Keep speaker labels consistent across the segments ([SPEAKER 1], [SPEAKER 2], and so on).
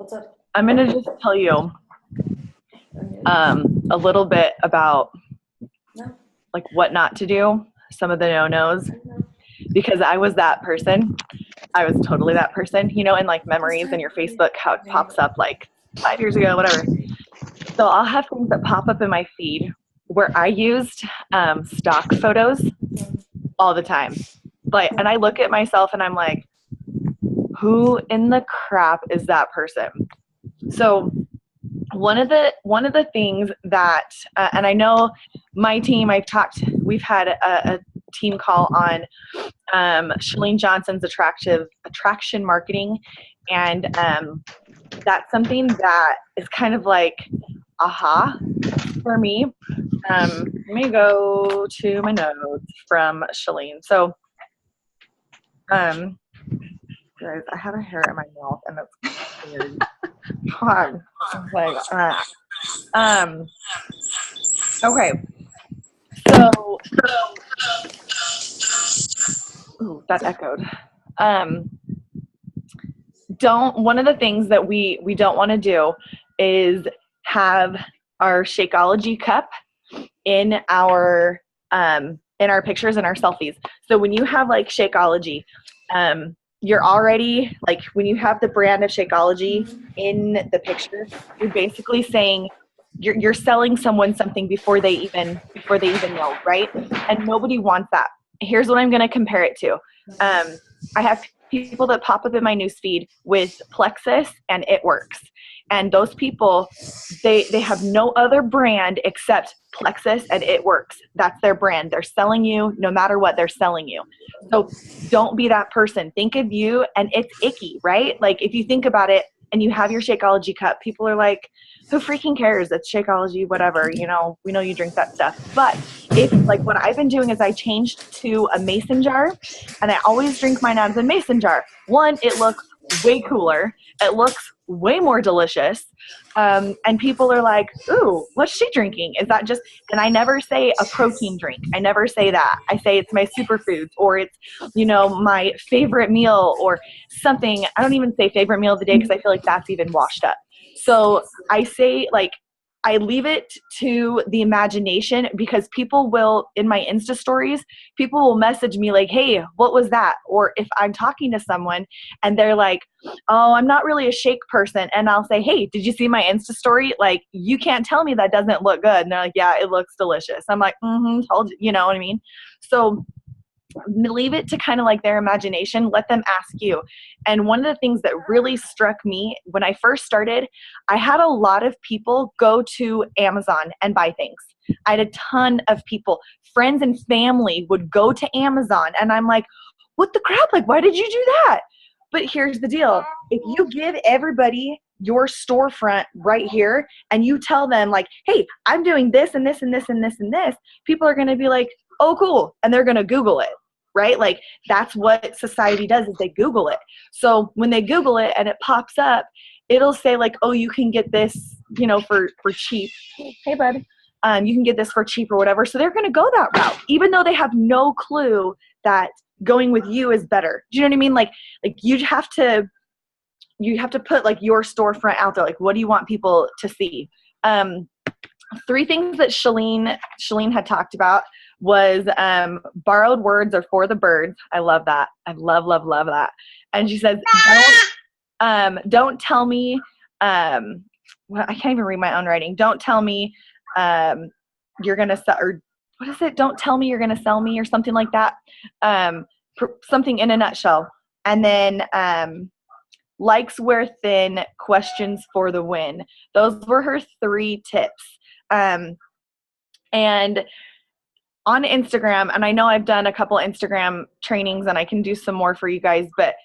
[SPEAKER 1] What's up?
[SPEAKER 2] I'm going to just tell you a little bit about
[SPEAKER 1] No.
[SPEAKER 2] like what not to do, some of the no-nos, because I was that person. I was totally that person, in like memories in your Facebook, how it pops up like 5 years ago, whatever. So I'll have things that pop up in my feed where I used stock photos all the time. And I look at myself and I'm like, who in the crap is that person? So one of the things that, and I know my team, we've had a team call on Shalene Johnson's attraction marketing, and that's something that is kind of like aha for me. Let me go to my notes from Shalene. So, guys, I have a hair in my mouth and it's weird. God, like, okay. So, ooh, that echoed. One of the things that we don't want to do is have our Shakeology cup in our pictures and our selfies. So when you have like Shakeology, you're already like, when you have the brand of Shakeology in the picture, you're basically saying you're selling someone something before they even know, right? And nobody wants that. Here's what I'm going to compare it to. I have people that pop up in my newsfeed with Plexus and It Works. And those people, they have no other brand except Plexus and It Works. That's their brand. They're selling you no matter what, they're selling you. So don't be that person. Think of you, and it's icky, right? Like if you think about it and you have your Shakeology cup, people are like, who freaking cares? It's Shakeology, whatever. We know you drink that stuff. But if like what I've been doing is I changed to a mason jar, and I always drink mine out of the mason jar. One, it looks way cooler. It looks way more delicious. And people are like, ooh, what's she drinking? Is that just, and I never say a protein drink. I never say that. I say it's my superfoods, or it's, my favorite meal or something. I don't even say favorite meal of the day because I feel like that's even washed up. So I say like, I leave it to the imagination, because people will, in my Insta stories, people will message me like, hey, what was that? Or if I'm talking to someone and they're like, oh, I'm not really a shake person. And I'll say, hey, did you see my Insta story? Like, you can't tell me that doesn't look good. And they're like, yeah, it looks delicious. I'm like, told you, you know what I mean? So leave it to kind of like their imagination. Let them ask you. And one of the things that really struck me when I first started, I had a lot of people go to Amazon and buy things. I had a ton of people, friends and family would go to Amazon, and I'm like, what the crap? Like, why did you do that? But here's the deal. If you give everybody your storefront right here and you tell them like, hey, I'm doing this and this and this and this and this, people are going to be like, oh, cool. And they're going to Google it. Right? Like that's what society does, is they Google it. So when they Google it and it pops up, it'll say like, oh, you can get this, for cheap. Hey, bud. You can get this for cheap or whatever. So they're going to go that route, even though they have no clue that going with you is better. Do you know what I mean? Like you have to put like your storefront out there. Like, what do you want people to see? 3 things that Shalene had talked about was borrowed words are for the birds. I love that. I love that. And she says, don't tell me, well, I can't even read my own writing. Don't tell me you're going to sell, or what is it? Don't tell me you're going to sell me, or something like that. Something in a nutshell. And then likes wear thin, questions for the win. Those were her 3 tips. And on Instagram, and I know I've done a couple Instagram trainings and I can do some more for you guys, but,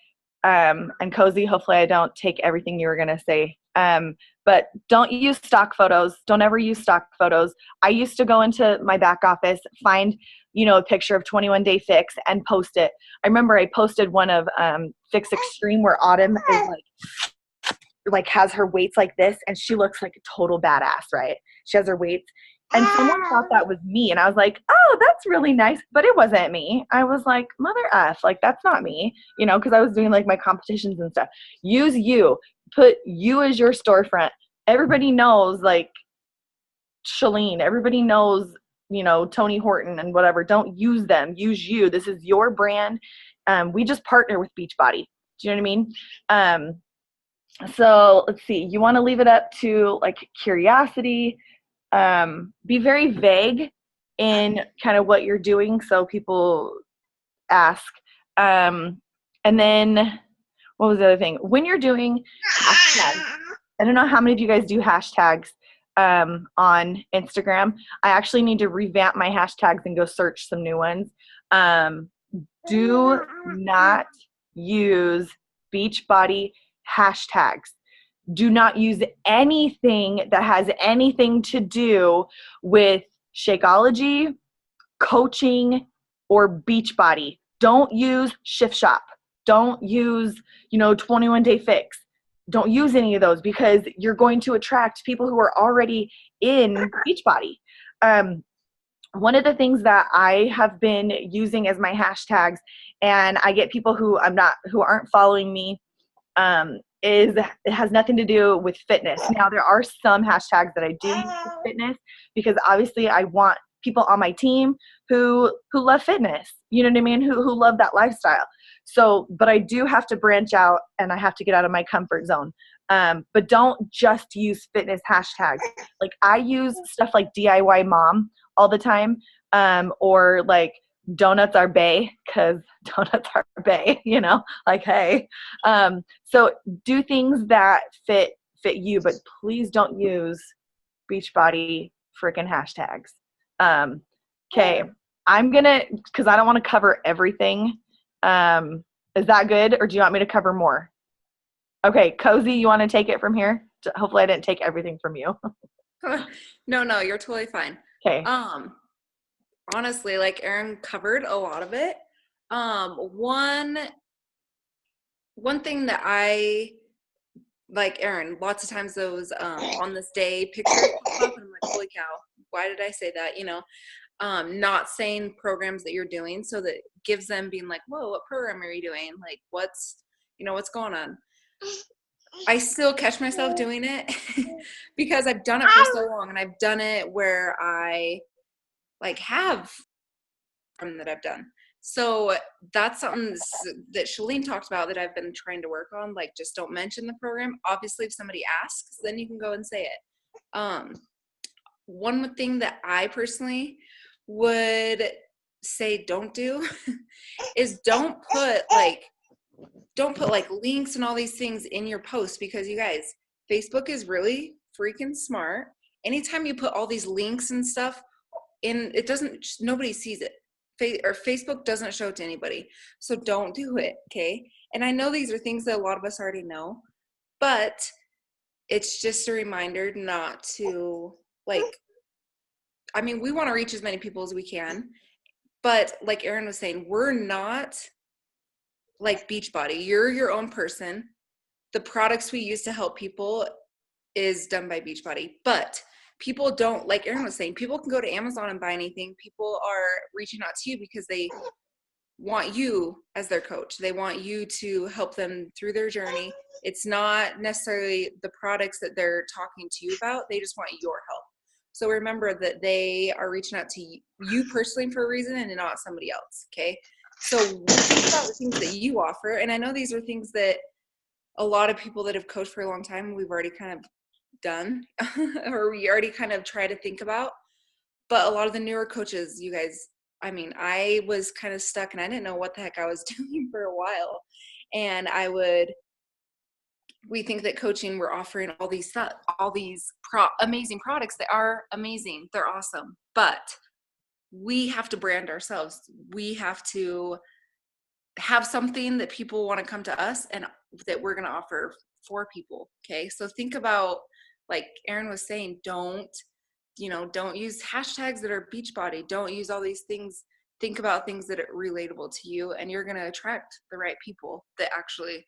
[SPEAKER 2] and Cozy, hopefully I don't take everything you were going to say. But don't use stock photos. Don't ever use stock photos. I used to go into my back office, find, a picture of 21 Day Fix and post it. I remember I posted one of Fix Extreme where Autumn is like has her weights like this, and she looks like a total badass, right? She has her weights. And someone thought that was me. And I was like, oh, that's really nice. But it wasn't me. I was like, mother F, like, that's not me, because I was doing like my competitions and stuff. Use you. put you as your storefront. Everybody knows, like, Shalene. Everybody knows, Tony Horton and whatever. Don't use them. Use you. This is your brand. We just partner with Beachbody. Do you know what I mean? So let's see. You want to leave it up to like curiosity. Be very vague in kind of what you're doing, so people ask. And then what was the other thing? When you're doing hashtags, I don't know how many of you guys do hashtags on Instagram. I actually need to revamp my hashtags and go search some new ones. Do not use Beachbody hashtags. Do not use anything that has anything to do with Shakeology, coaching, or Beachbody. Don't use Shift Shop. Don't use, 21 Day Fix. Don't use any of those, because you're going to attract people who are already in Beachbody. One of the things that I have been using as my hashtags, and I get people who aren't following me, is it has nothing to do with fitness. Now, there are some hashtags that I do use for fitness, because obviously I want people on my team who love fitness, you know what I mean, who love that lifestyle. So, but I do have to branch out, and I have to get out of my comfort zone. But don't just use fitness hashtags. Like, I use stuff like DIY mom all the time, or like donuts are bae, because donuts are bae, like, hey. So do things that fit you, but please don't use Beachbody freaking hashtags. Okay, I'm gonna, because I don't want to cover everything. Is that good, or do you want me to cover more? Okay, Cozy, you want to take it from here? Hopefully I didn't take everything from you.
[SPEAKER 1] No, you're totally fine.
[SPEAKER 2] Okay.
[SPEAKER 1] Honestly, like Erin covered a lot of it. One thing that I like, Erin, lots of times those on this day pictures pop up, and I'm like, holy cow, why did I say that? Not saying programs that you're doing, so that gives them being like, whoa, what program are you doing? Like, what's going on? I still catch myself doing it because I've done it for so long, and I've done it where I like have that I've done. So that's something that Shalene talked about that I've been trying to work on. Like, just don't mention the program. Obviously, if somebody asks, then you can go and say it. One thing that I personally would say don't do is don't put like links and all these things in your post, because you guys, Facebook is really freaking smart. Anytime you put all these links and stuff in, nobody sees it. Or Facebook doesn't show it to anybody. So don't do it, okay? And I know these are things that a lot of us already know, but it's just a reminder not to, like, I mean, we want to reach as many people as we can, but like Erin was saying, we're not like Beachbody. You're your own person. The products we use to help people is done by Beachbody, but people don't, like Erin was saying, people can go to Amazon and buy anything. People are reaching out to you because they want you as their coach. They want you to help them through their journey. It's not necessarily the products that they're talking to you about. They just want your help. So remember that they are reaching out to you personally for a reason and not somebody else, okay? So think about the things that you offer. And I know these are things that a lot of people that have coached for a long time, we've already kind of done or we already kind of try to think about. But a lot of the newer coaches, you guys, I mean, I was kind of stuck and I didn't know what the heck I was doing for a while. And we think that coaching, we're offering all these amazing products. They are amazing. They're awesome. But we have to brand ourselves. We have to have something that people want to come to us and that we're going to offer for people. Okay. So think about, like Erin was saying, don't use hashtags that are Beachbody. Don't use all these things. Think about things that are relatable to you, and you're going to attract the right people that actually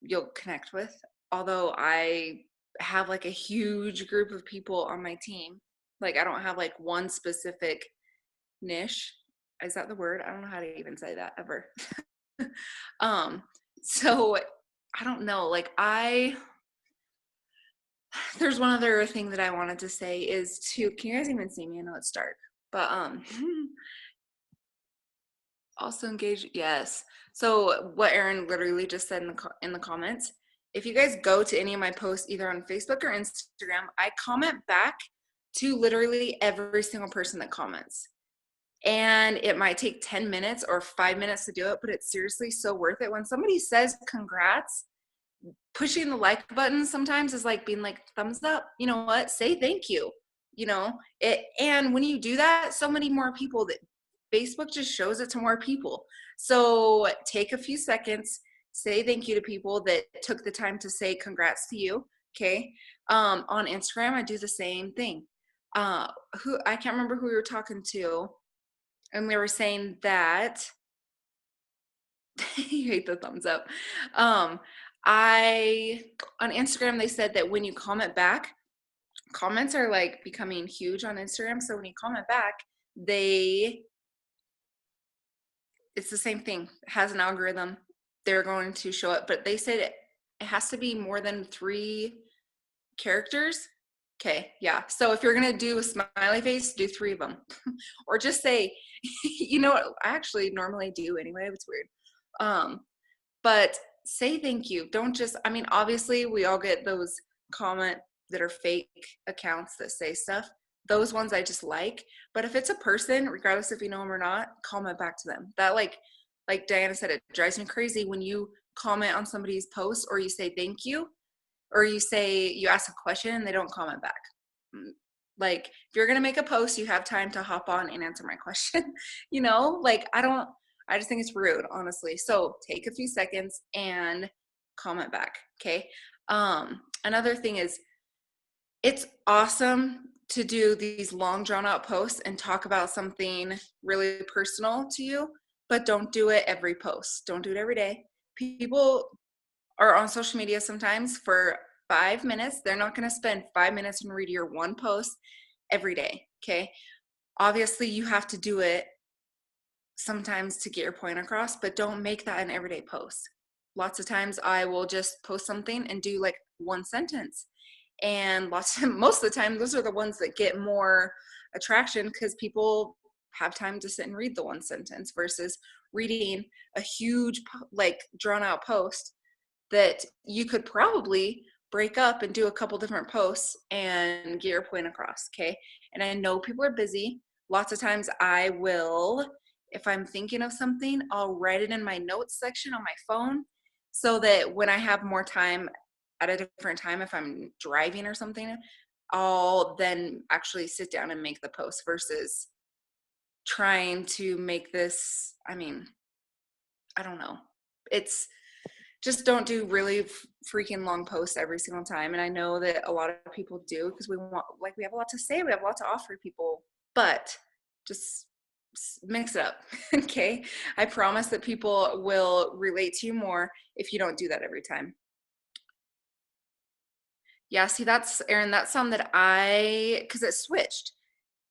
[SPEAKER 1] you'll connect with. Although I have like a huge group of people on my team. Like, I don't have like one specific niche. Is that the word? I don't know how to even say that ever. So I don't know. Like there's one other thing that I wanted to say is to, can you guys even see me? I know it's dark, but also engage. Yes. So what Erin literally just said in the comments, if you guys go to any of my posts, either on Facebook or Instagram, I comment back to literally every single person that comments. And it might take 10 minutes or 5 minutes to do it, but it's seriously so worth it. When somebody says congrats, pushing the like button sometimes is like being like thumbs up. You know what? Say thank you. You know it, and when you do that, so many more people, that Facebook just shows it to more people. So take a few seconds, say thank you to people that took the time to say congrats to you. Okay. On Instagram, I do the same thing. Who, I can't remember who we were talking to, and we were saying that you hate the thumbs up. I On Instagram, they said that when you comment back, comments are like becoming huge on Instagram. So when you comment back, it's the same thing. It has an algorithm. They're going to show it, but they said it has to be more than 3 characters. Okay, yeah. So if you're gonna do a smiley face, do 3 of them, or just say, you know what? I actually normally do anyway. It's weird. But say thank you. Don't just, I mean, obviously we all get those comment that are fake accounts that say stuff. Those ones I just like. But if it's a person, regardless if you know them or not, comment back to them. That like Diana said, it drives me crazy when you comment on somebody's post, or you say thank you, or you say, you ask a question and they don't comment back. Like, if you're going to make a post, you have time to hop on and answer my question. Like, I just think it's rude, honestly. So take a few seconds and comment back. Okay. Another thing is, it's awesome to do these long drawn out posts and talk about something really personal to you, but don't do it every post. Don't do it every day. People are on social media sometimes for 5 minutes. They're not going to spend 5 minutes and read your one post every day. Okay. Obviously, you have to do it sometimes to get your point across, but don't make that an everyday post. Lots of times I will just post something and do like one sentence. And most of the time, those are the ones that get more attraction because people have time to sit and read the one sentence versus reading a huge, like, drawn out post that you could probably break up and do a couple different posts and get your point across. Okay. And I know people are busy. Lots of times I will, if I'm thinking of something, I'll write it in my notes section on my phone so that when I have more time at a different time, if I'm driving or something, I'll then actually sit down and make the post versus trying to make this. I mean, I don't know. It's just don't do really freaking long posts every single time. And I know that a lot of people do because we have a lot to say, we have a lot to offer people, but just mix it up. Okay. I promise that people will relate to you more if you don't do that every time. Yeah, see, that's Erin, that's some that because it switched.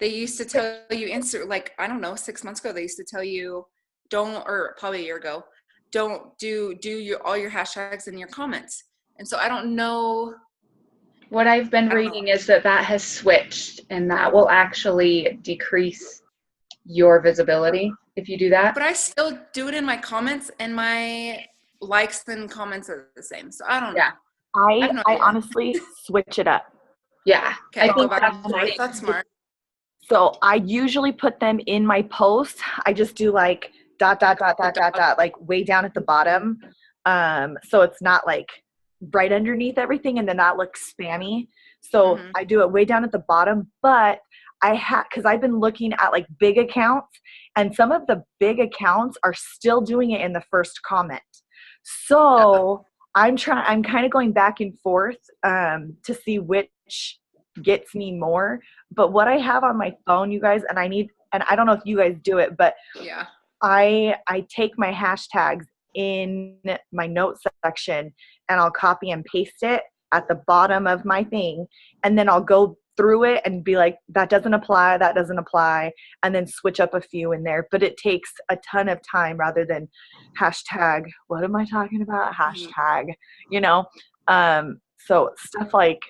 [SPEAKER 1] They used to tell you like, I don't know, 6 months ago, they used to tell you don't, or probably a year ago, don't do all your hashtags in your comments. And so I don't know.
[SPEAKER 3] What I've been
[SPEAKER 1] I don't know.
[SPEAKER 3] reading is that has switched, and that will actually decrease your visibility if you do that.
[SPEAKER 1] But I still do it in my comments, and my likes and comments are the same. So I don't know.
[SPEAKER 3] Yeah.
[SPEAKER 1] I have no
[SPEAKER 2] I
[SPEAKER 1] idea.
[SPEAKER 2] honestly switch it up.
[SPEAKER 3] Yeah.
[SPEAKER 1] Okay,
[SPEAKER 3] I
[SPEAKER 1] go
[SPEAKER 3] think
[SPEAKER 1] back
[SPEAKER 3] that's
[SPEAKER 1] and
[SPEAKER 3] the
[SPEAKER 1] forth.
[SPEAKER 3] thing.
[SPEAKER 1] That's smart.
[SPEAKER 2] So I usually put them in my post. I just do like dot dot dot dot dot dot, like way down at the bottom. So it's not like right underneath everything, and then that looks spammy. So I do it way down at the bottom. But because I've been looking at like big accounts, and some of the big accounts are still doing it in the first comment. So I'm kind of going back and forth to see which gets me more. But what I have on my phone, you guys, and I don't know if you guys do it, but
[SPEAKER 1] Yeah.
[SPEAKER 2] I take my hashtags in my notes section and I'll copy and paste it at the bottom of my thing, and then I'll go through it and be like, that doesn't apply, and then switch up a few in there. But it takes a ton of time rather than hashtag, what am I talking about? Hashtag, you know? So stuff like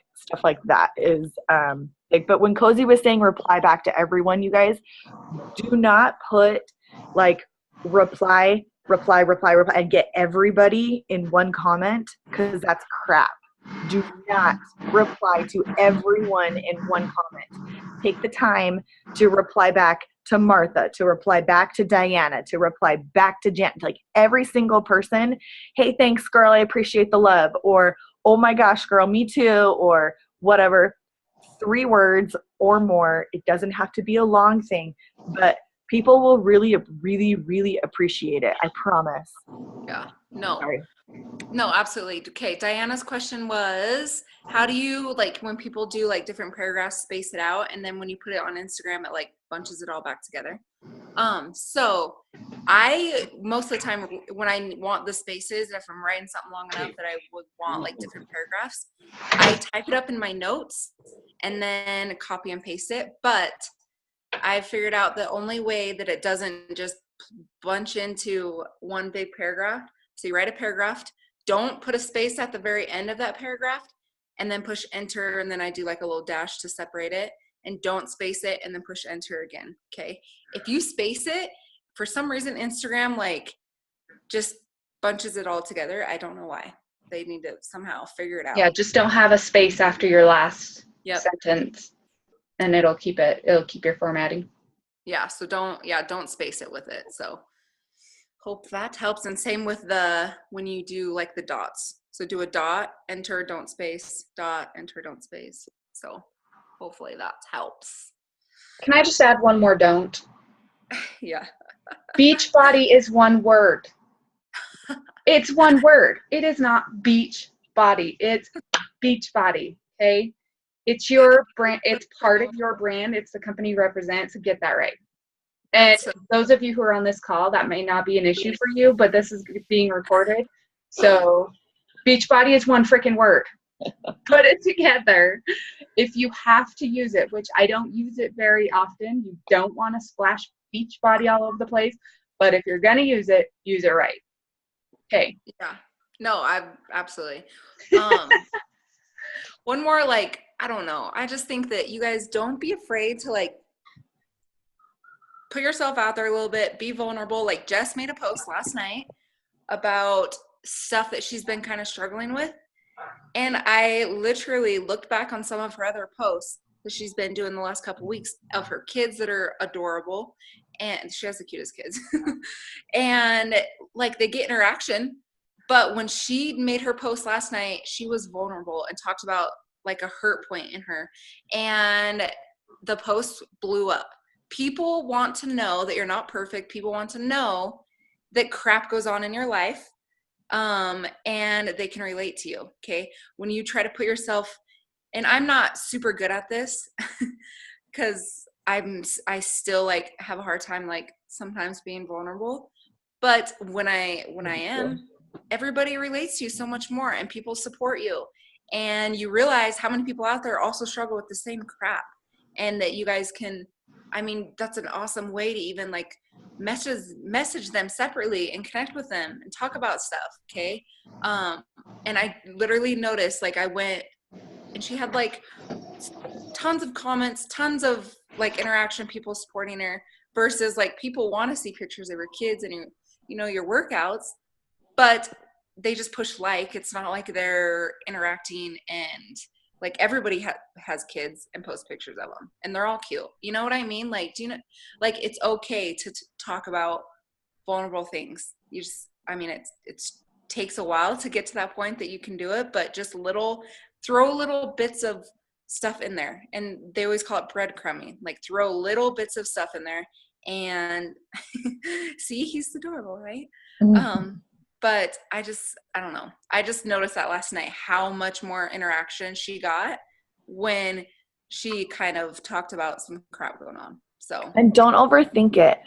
[SPEAKER 2] that is big. But when Cozy was saying reply back to everyone, you guys, do not put like reply, and get everybody in one comment, because that's crap. Do not reply to everyone in one comment. Take the time to reply back to Martha, to reply back to Diana, to reply back to Jan, like every single person. Hey, thanks, girl. I appreciate the love. Or, oh my gosh, girl, me too. Or whatever. 3 words or more. It doesn't have to be a long thing, but people will really, really, really appreciate it. I promise.
[SPEAKER 1] Yeah. No.
[SPEAKER 2] Sorry.
[SPEAKER 1] No, absolutely. Okay, Diana's question was, how do you, like, when people do like different paragraphs, space it out, and then when you put it on Instagram, it like bunches it all back together? So I, most of the time when I want the spaces, if I'm writing something long enough that I would want like different paragraphs, I type it up in my notes and then copy and paste it. But I figured out the only way that it doesn't just bunch into one big paragraph. So you write a paragraph, don't put a space at the very end of that paragraph, and then push enter, and then I do like a little dash to separate it, and don't space it and then push enter again. Okay. If you space it, for some reason Instagram like just bunches it all together. I don't know why. They need to somehow figure it out.
[SPEAKER 3] Yeah, just don't have a space after your last
[SPEAKER 1] Yep.
[SPEAKER 3] sentence, and it'll keep your formatting.
[SPEAKER 1] Yeah, so don't space it with it. So hope that helps. And same with when you do like the dots. So do a dot, enter, don't space, dot, enter, don't space. So hopefully that helps.
[SPEAKER 3] Can I just add one more don't?
[SPEAKER 1] Yeah.
[SPEAKER 3] Beach body is one word. It's one word. It is not beach body. It's beach body. Okay. It's your brand. It's part of your brand. It's the company you represent. So get that right. And those of you who are on this call, that may not be an issue for you, but this is being recorded. So Beachbody is one freaking word. Put it together. If you have to use it, which I don't use it very often, you don't want to splash Beachbody all over the place. But if you're going to use it right. Okay.
[SPEAKER 1] Yeah. No, I absolutely. One more, like, I don't know. I just think that you guys don't be afraid to like put yourself out there a little bit, be vulnerable. Like Jess made a post last night about stuff that she's been kind of struggling with. And I literally looked back on some of her other posts that she's been doing the last couple of weeks of her kids that are adorable. And she has the cutest kids. And like they get interaction. But when she made her post last night, she was vulnerable and talked about like a hurt point in her. And the post blew up. People want to know that you're not perfect. People want to know that crap goes on in your life. And they can relate to you. Okay. When you try to put yourself, and I'm not super good at this because I still like have a hard time, like sometimes being vulnerable, but when I am, everybody relates to you so much more and people support you and you realize how many people out there also struggle with the same crap and that you guys can, I mean, that's an awesome way to even like message them separately and connect with them and talk about stuff. Okay. And I literally noticed, like I went and she had like tons of comments, tons of like interaction, people supporting her versus like people want to see pictures of your kids and your workouts, but they just push like, it's not like they're interacting and like everybody has kids and post pictures of them and they're all cute. You know what I mean? Like, do you know, like it's okay to talk about vulnerable things. You just, I mean, it's takes a while to get to that point that you can do it, but just throw little bits of stuff in there. And they always call it breadcrumbing, like throw little bits of stuff in there and see, he's adorable, right?
[SPEAKER 2] Mm-hmm.
[SPEAKER 1] But I don't know. I just noticed that last night, how much more interaction she got when she kind of talked about some crap going on. So,
[SPEAKER 2] and don't overthink it.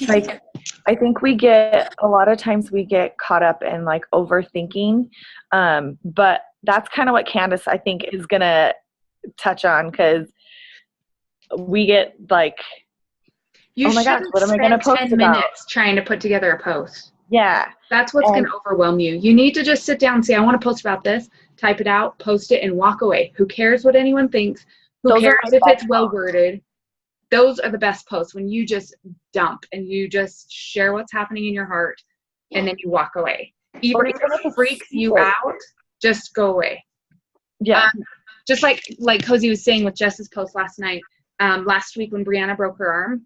[SPEAKER 2] Like, yeah. I think a lot of times we get caught up in like overthinking. But that's kind of what Candace, I think, is going to touch on, because we get like,
[SPEAKER 3] You
[SPEAKER 2] oh my gosh,
[SPEAKER 3] shouldn't
[SPEAKER 2] what am I going to
[SPEAKER 3] spend
[SPEAKER 2] post
[SPEAKER 3] 10
[SPEAKER 2] about?
[SPEAKER 3] minutes trying to put together a post.
[SPEAKER 2] Yeah.
[SPEAKER 3] That's what's going
[SPEAKER 2] And
[SPEAKER 3] to overwhelm you. You need to just sit down and say, I want to post about this, type it out, post it, and walk away. Who cares what anyone thinks? Who
[SPEAKER 2] those are
[SPEAKER 3] cares
[SPEAKER 2] my
[SPEAKER 3] if it's
[SPEAKER 2] best
[SPEAKER 3] well
[SPEAKER 2] posts.
[SPEAKER 3] worded? Those are the best posts, when you just dump and you just share what's happening in your heart and then you walk away. Even
[SPEAKER 2] Or
[SPEAKER 3] if
[SPEAKER 2] even if
[SPEAKER 3] it
[SPEAKER 2] it's
[SPEAKER 3] freaks you
[SPEAKER 2] secret.
[SPEAKER 3] out, just go away.
[SPEAKER 2] Yeah.
[SPEAKER 3] Just like Cozy was saying with Jess's post last night, last week when Brianna broke her arm.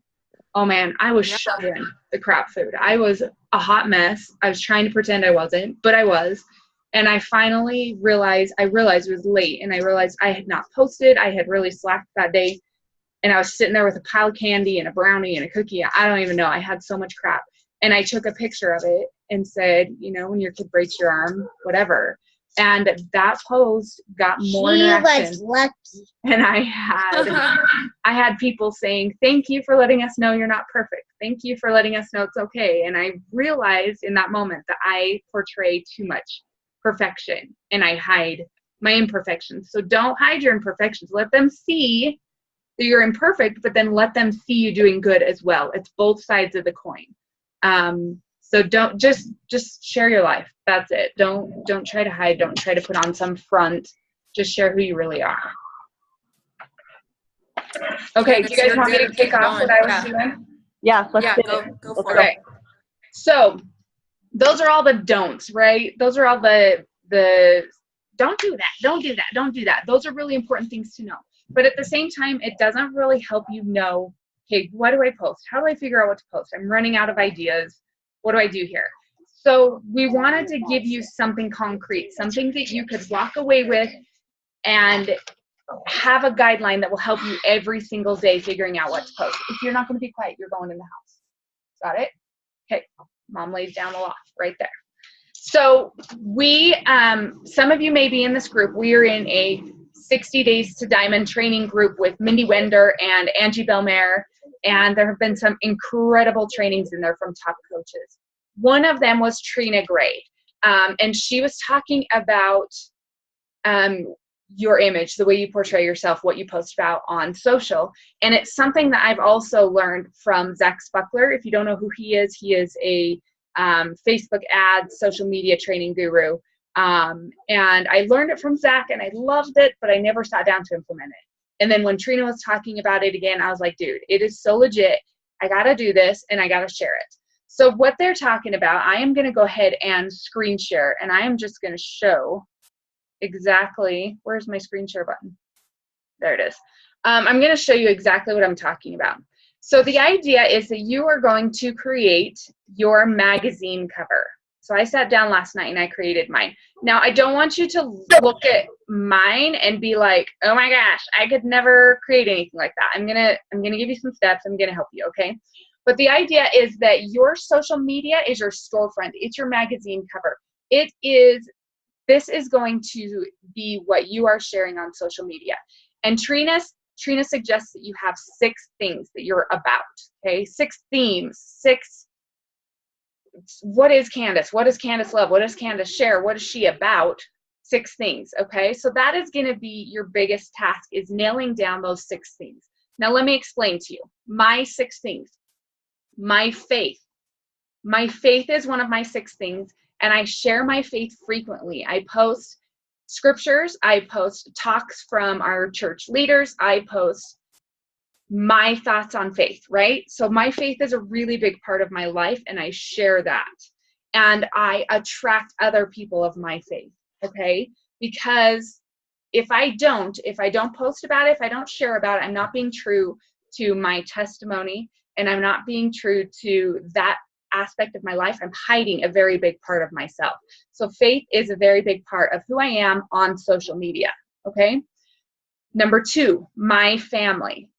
[SPEAKER 3] Oh man, I was shoving the crap food. I was a hot mess. I was trying to pretend I wasn't, but I was. And I finally realized it was late, and I realized I had not posted. I had really slacked that day. And I was sitting there with a pile of candy and a brownie and a cookie. I don't even know. I had so much crap. And I took a picture of it and said, when your kid breaks your arm, whatever. And that post got more interactions.
[SPEAKER 4] Lucky.
[SPEAKER 3] And I had people saying, thank you for letting us know you're not perfect. Thank you for letting us know it's okay. And I realized in that moment that I portray too much perfection and I hide my imperfections. So don't hide your imperfections. Let them see that you're imperfect, but then let them see you doing good as well. It's both sides of the coin. So don't just share your life. That's it. Don't try to hide. Don't try to put on some front. Just share who you really are. Okay, do you guys want me to kick off what I was doing?
[SPEAKER 2] Yeah, let's
[SPEAKER 1] go for
[SPEAKER 3] it. So those are all the don'ts, right? Those are all the don't do that, don't do that, don't do that. Those are really important things to know. But at the same time, it doesn't really help you know, okay, what do I post? How do I figure out what to post? I'm running out of ideas. What do I do here? So we wanted to give you something concrete, something that you could walk away with and have a guideline that will help you every single day figuring out what to post. If you're not going to be quiet, you're going in the house. Got it? Okay. Mom laid down the law right there. So we, some of you may be in this group. We are in a 60 Days to Diamond training group with Mindy Wender and Angie Belmare, and there have been some incredible trainings in there from top coaches. One of them was Trina Gray, and she was talking about your image, the way you portray yourself, what you post about on social. And it's something that I've also learned from Zach Spuckler. If you don't know who he is a Facebook ads, social media training guru. And I learned it from Zach and I loved it, but I never sat down to implement it. And then when Trina was talking about it again, I was like, dude, it is so legit. I got to do this and I got to share it. So what they're talking about, I am going to go ahead and screen share, and I am just going to show exactly, where's my screen share button? There it is. I'm going to show you exactly what I'm talking about. So the idea is that you are going to create your magazine cover. So I sat down last night and I created mine. Now I don't want you to look at mine and be like, oh my gosh, I could never create anything like that. I'm gonna give you some steps. I'm gonna help you, okay? But the idea is that your social media is your storefront. It's your magazine cover. This is going to be what you are sharing on social media. And Trina suggests that you have 6 things that you're about, okay? 6 themes, 6, what is Candace? What does Candace love? What does Candace share? What is she about? 6 things, okay? So that is gonna be your biggest task, is nailing down those 6 things. Now let me explain to you. My 6 things. My faith. My faith is one of my 6 things, and I share my faith frequently. I post scriptures, I post talks from our church leaders, I post my thoughts on faith, right? So my faith is a really big part of my life, and I share that. And I attract other people of my faith, okay? Because if I don't post about it, if I don't share about it, I'm not being true to my testimony, and I'm not being true to that aspect of my life. I'm hiding a very big part of myself. So faith is a very big part of who I am on social media, okay? Number 2, my family.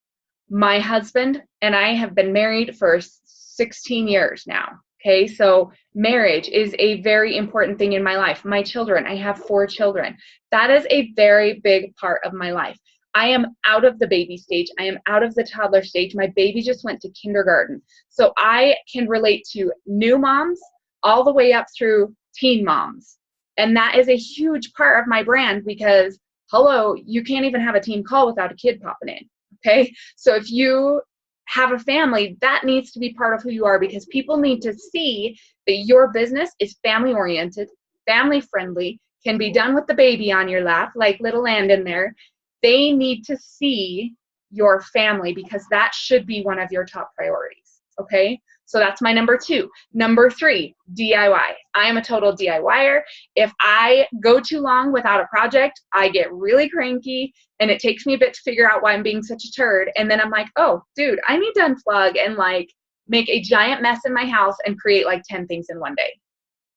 [SPEAKER 3] My husband and I have been married for 16 years now, okay? So marriage is a very important thing in my life. My children, I have 4 children. That is a very big part of my life. I am out of the baby stage. I am out of the toddler stage. My baby just went to kindergarten. So I can relate to new moms all the way up through teen moms. And that is a huge part of my brand, because Hello, you can't even have a team call without a kid popping in. Okay. So if you have a family, that needs to be part of who you are, because people need to see that your business is family oriented, family friendly, can be done with the baby on your lap, like little Landon there. They need to see your family, because that should be one of your top priorities. Okay. So that's my number 2. Number 3, DIY. I am a total DIYer. If I go too long without a project, I get really cranky, and it takes me a bit to figure out why I'm being such a turd. And then I'm like, oh, dude, I need to unplug and like make a giant mess in my house and create like 10 things in one day.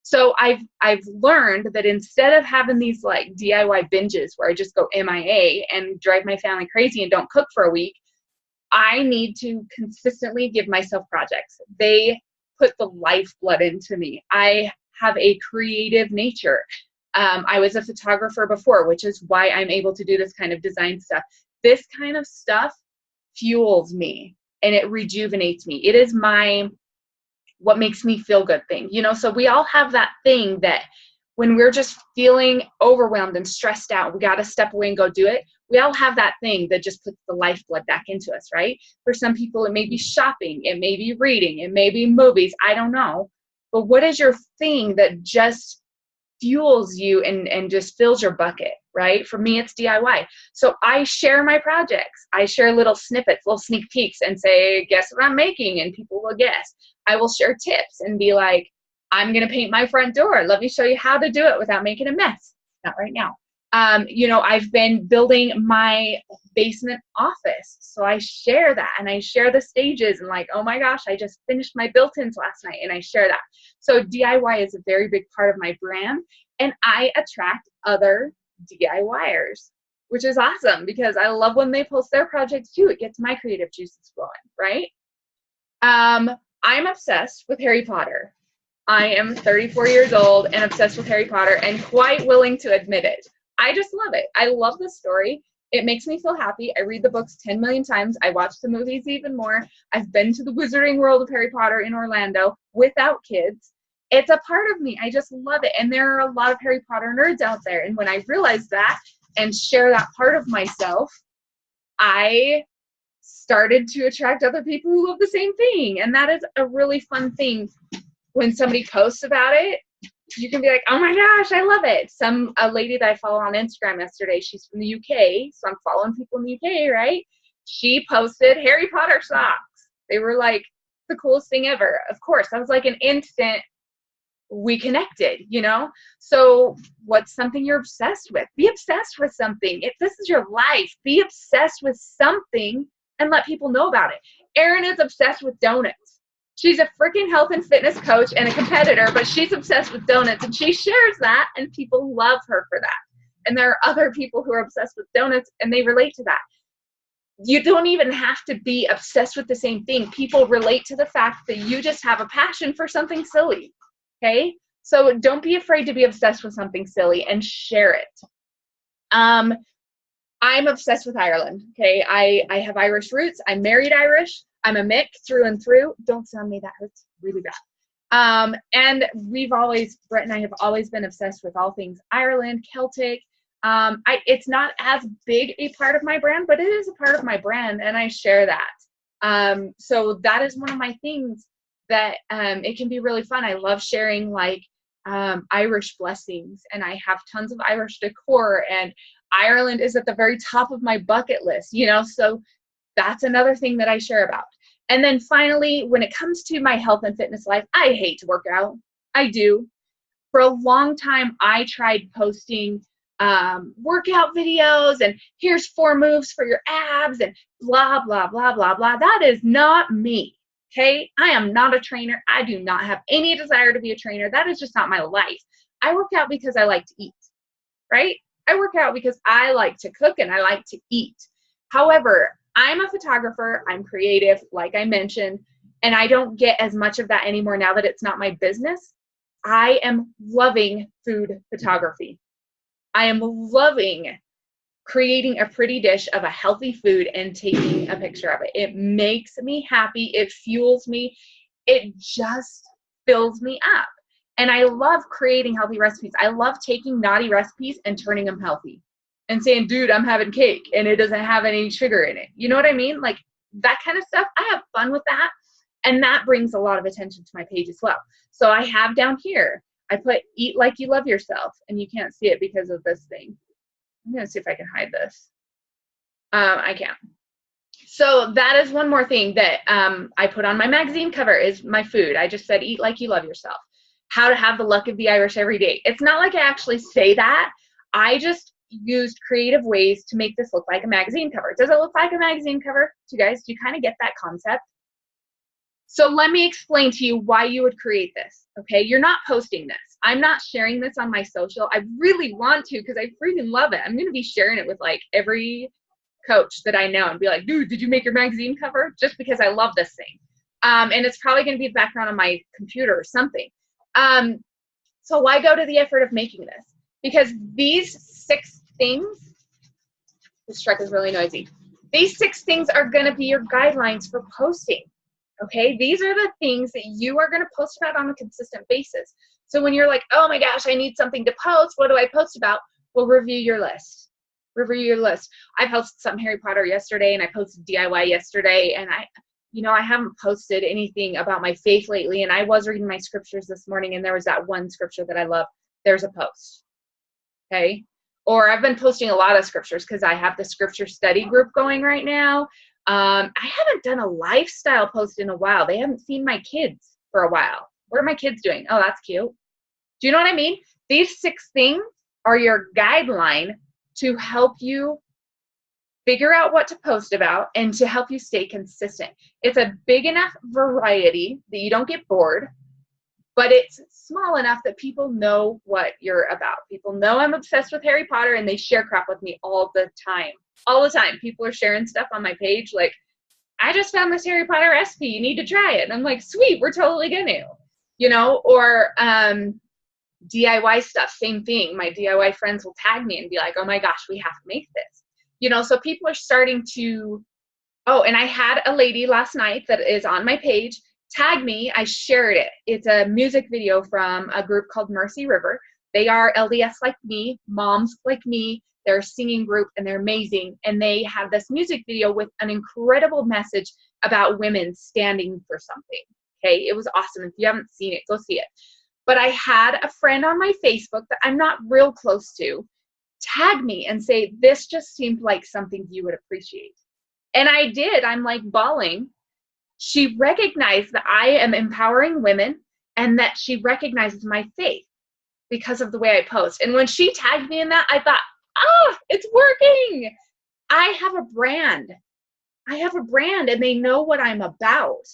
[SPEAKER 3] So I've learned that instead of having these like DIY binges where I just go MIA and drive my family crazy and don't cook for a week, I need to consistently give myself projects. They put the lifeblood into me. I have a creative nature. I was a photographer before, which is why I'm able to do this kind of design stuff. This kind of stuff fuels me and it rejuvenates me. It is what makes me feel good thing. You know, so we all have that thing that when we're just feeling overwhelmed and stressed out, we got to step away and go do it. We all have that thing that just puts the lifeblood back into us, right? For some people, it may be shopping, it may be reading, it may be movies, I don't know. But what is your thing that just fuels you and just fills your bucket, right? For me, it's DIY. So I share my projects. I share little snippets, little sneak peeks, and say, guess what I'm making? And people will guess. I will share tips and be like, I'm going to paint my front door. Let me show you how to do it without making a mess. Not right now. You know, I've been building my basement office. So I share that, and I share the stages, and like, oh my gosh, I just finished my built-ins last night, and I share that. So DIY is a very big part of my brand, and I attract other DIYers, which is awesome because I love when they post their projects too. It gets my creative juices flowing, right? I'm obsessed with Harry Potter. I am 34 years old and obsessed with Harry Potter and quite willing to admit it. I just love it. I love the story. It makes me feel happy. I read the books 10 million times. I watch the movies even more. I've been to the Wizarding World of Harry Potter in Orlando without kids. It's a part of me. I just love it. And there are a lot of Harry Potter nerds out there. And when I realized that and share that part of myself, I started to attract other people who love the same thing. And that is a really fun thing. When somebody posts about it, you can be like, oh my gosh, I love it. A lady that I follow on Instagram yesterday, she's from the UK, so I'm following people in the UK, right? She posted Harry Potter socks. They were like the coolest thing ever. Of course, that was like an instant, we connected, you know? So what's something you're obsessed with? Be obsessed with something. If this is your life, be obsessed with something and let people know about it. Erin is obsessed with donuts. She's a freaking health and fitness coach and a competitor, but she's obsessed with donuts, and she shares that, and people love her for that. And there are other people who are obsessed with donuts, and they relate to that. You don't even have to be obsessed with the same thing. People relate to the fact that you just have a passion for something silly, okay? So don't be afraid to be obsessed with something silly and share it. I'm obsessed with Ireland, okay? I have Irish roots. I'm married Irish. I'm a Mick through and through. Don't sound me, that hurts really bad. And Brett and I have always been obsessed with all things Ireland, Celtic. It's not as big a part of my brand, but it is a part of my brand, and I share that. So that is one of my things that it can be really fun. I love sharing like Irish blessings, and I have tons of Irish decor, and Ireland is at the very top of my bucket list, you know, so that's another thing that I share about. And then finally, when it comes to my health and fitness life, I hate to work out. I do. For a long time, I tried posting workout videos and here's 4 moves for your abs and blah, blah, blah, blah, blah. That is not me. Okay. I am not a trainer. I do not have any desire to be a trainer. That is just not my life. I work out because I like to eat, right? I work out because I like to cook and I like to eat. However, I'm a photographer, I'm creative, like I mentioned, and I don't get as much of that anymore now that it's not my business. I am loving food photography. I am loving creating a pretty dish of a healthy food and taking a picture of it. It makes me happy. It fuels me. It just fills me up. And I love creating healthy recipes. I love taking naughty recipes and turning them healthy. and saying, dude, I'm having cake and it doesn't have any sugar in it. You know what I mean? Like that kind of stuff. I have fun with that. And that brings a lot of attention to my page as well. So I have down here, I put eat like you love yourself, and you can't see it because of this thing. I'm going to see if I can hide this. I can't. So that is one more thing that I put on my magazine cover is my food. I just said, eat like you love yourself. How to have the luck of the Irish every day. It's not like I actually say that. I just used creative ways to make this look like a magazine cover. Does it look like a magazine cover to you guys? Do you kind of get that concept? So let me explain to you why you would create this, okay? You're not posting this. I'm not sharing this on my social. I really want to because I freaking love it. I'm going to be sharing it with like every coach that I know and be like, dude, did you make your magazine cover? Just because I love this thing. And it's probably going to be the background on my computer or something. So why go to the effort of making this? Because these 6 things, this truck is really noisy. These 6 things are going to be your guidelines for posting. Okay, these are the things that you are going to post about on a consistent basis. So when you're like, oh my gosh, I need something to post, what do I post about? Well, review your list. Review your list. I posted some Harry Potter yesterday, and I posted DIY yesterday, and I haven't posted anything about my faith lately, and I was reading my scriptures this morning, and there was that one scripture that I love. There's a post. Okay, or I've been posting a lot of scriptures because I have the scripture study group going right now. I haven't done a lifestyle post in a while. They haven't seen my kids for a while. What are my kids doing? Oh, that's cute. Do you know what I mean? These 6 things are your guideline to help you figure out what to post about and to help you stay consistent. It's a big enough variety that you don't get bored, but it's small enough that people know what you're about. People know I'm obsessed with Harry Potter, and they share crap with me all the time. All the time. People are sharing stuff on my page like, I just found this Harry Potter recipe. You need to try it. And I'm like, sweet, we're totally going to. Or DIY stuff, same thing. My DIY friends will tag me and be like, oh my gosh, we have to make this. So people are starting to, and I had a lady last night that is on my page tag me. I shared it. It's a music video from a group called Mercy River. They are LDS like me, moms like me. They're a singing group, and they're amazing. And they have this music video with an incredible message about women standing for something. Okay, it was awesome. If you haven't seen it, go see it. But I had a friend on my Facebook that I'm not real close to tag me and say, this just seemed like something you would appreciate. And I did. I'm like bawling. She recognized that I am empowering women and that she recognizes my faith because of the way I post. And when she tagged me in that, I thought, it's working. I have a brand. And they know what I'm about.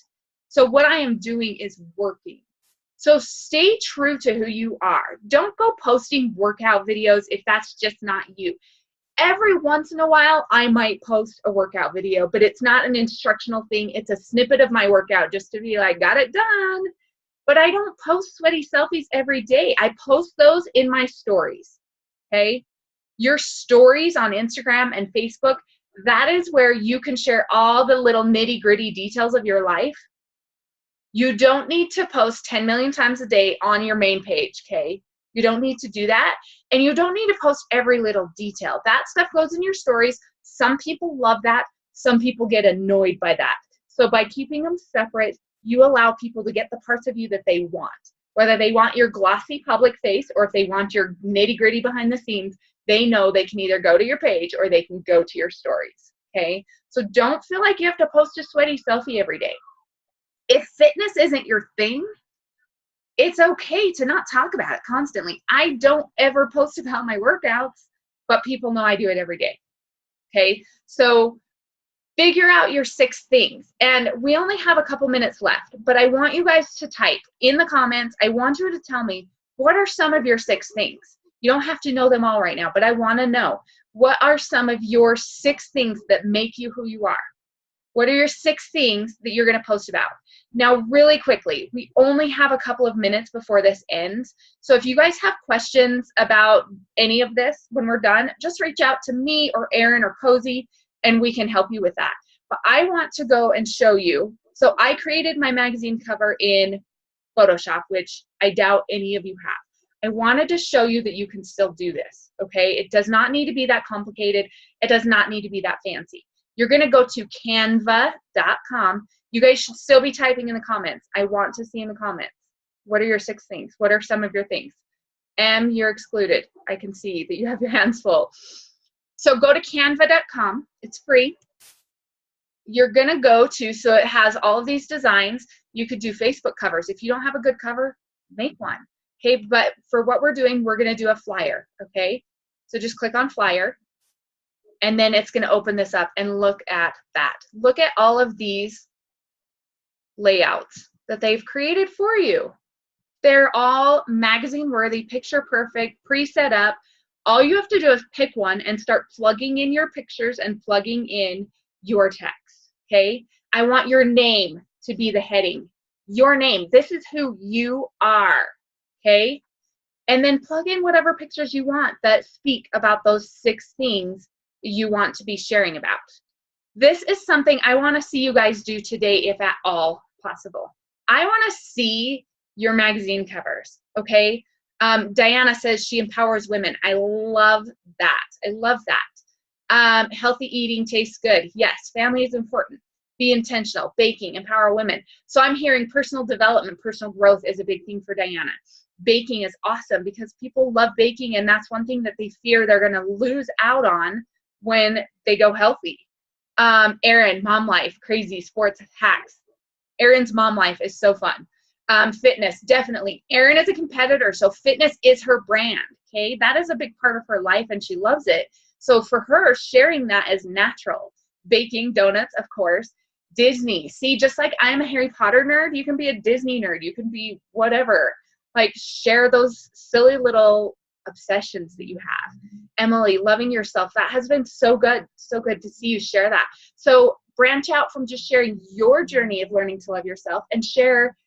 [SPEAKER 3] So what I am doing is working. So stay true to who you are. Don't go posting workout videos if that's just not you. Every once in a while, I might post a workout video, but it's not an instructional thing. It's a snippet of my workout just to be like, got it done. But I don't post sweaty selfies every day. I post those in my stories, okay? Your stories on Instagram and Facebook, that is where you can share all the little nitty-gritty details of your life. You don't need to post 10 million times a day on your main page, okay? You don't need to do that. And you don't need to post every little detail. That stuff goes in your stories. Some people love that. Some people get annoyed by that. So by keeping them separate, you allow people to get the parts of you that they want. Whether they want your glossy public face or if they want your nitty-gritty behind the scenes, they know they can either go to your page or they can go to your stories, okay? So don't feel like you have to post a sweaty selfie every day. If fitness isn't your thing, it's okay to not talk about it constantly. I don't ever post about my workouts, but people know I do it every day, okay? So figure out your 6 things. And we only have a couple minutes left, but I want you guys to type in the comments. I want you to tell me, what are some of your 6 things? You don't have to know them all right now, but I want to know, what are some of your 6 things that make you who you are? What are your 6 things that you're going to post about? Now, really quickly, we only have a couple of minutes before this ends. So if you guys have questions about any of this when we're done, just reach out to me or Erin or Cozy, and we can help you with that. But I want to go and show you. So I created my magazine cover in Photoshop, which I doubt any of you have. I wanted to show you that you can still do this, okay? It does not need to be that complicated. It does not need to be that fancy. You're going to go to canva.com. You guys should still be typing in the comments. I want to see in the comments. What are your 6 things? What are some of your things? M, you're excluded. I can see that you have your hands full. So go to canva.com. It's free. You're going to go to, so it has all of these designs. You could do Facebook covers. If you don't have a good cover, make one. Okay, but for what we're doing, we're going to do a flyer. Okay, so just click on flyer, and then it's going to open this up and look at that. Look at all of these layouts that they've created for you. They're all magazine worthy, picture perfect, pre-set up. All you have to do is pick one and start plugging in your pictures and plugging in your text. Okay, I want your name to be the heading. Your name. This is who you are. Okay, and then plug in whatever pictures you want that speak about those 6 things you want to be sharing about. This is something I want to see you guys do today, if at all possible. I want to see your magazine covers, okay? Diana says she empowers women. I love that. I love that. Healthy eating tastes good. Yes, family is important. Be intentional. Baking, empower women. So I'm hearing personal development, personal growth is a big thing for Diana. Baking is awesome because people love baking, and that's one thing that they fear they're going to lose out on when they go healthy. Erin, mom life, crazy sports hacks. Erin's mom life is so fun. Fitness, definitely. Erin is a competitor, so fitness is her brand. Okay, that is a big part of her life, and she loves it. So for her, sharing that is natural. Baking, donuts, of course. Disney. See, just like I'm a Harry Potter nerd, you can be a Disney nerd. You can be whatever. Like, share those silly little obsessions that you have. Emily, loving yourself. That has been so good. So good to see you share that. So branch out from just sharing your journey of learning to love yourself and share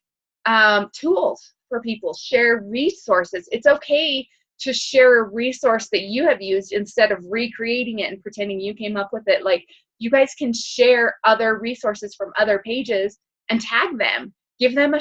[SPEAKER 3] tools for people. Share resources. It's okay to share a resource that you have used instead of recreating it and pretending you came up with it. Like, you guys can share other resources from other pages and tag them. Give them a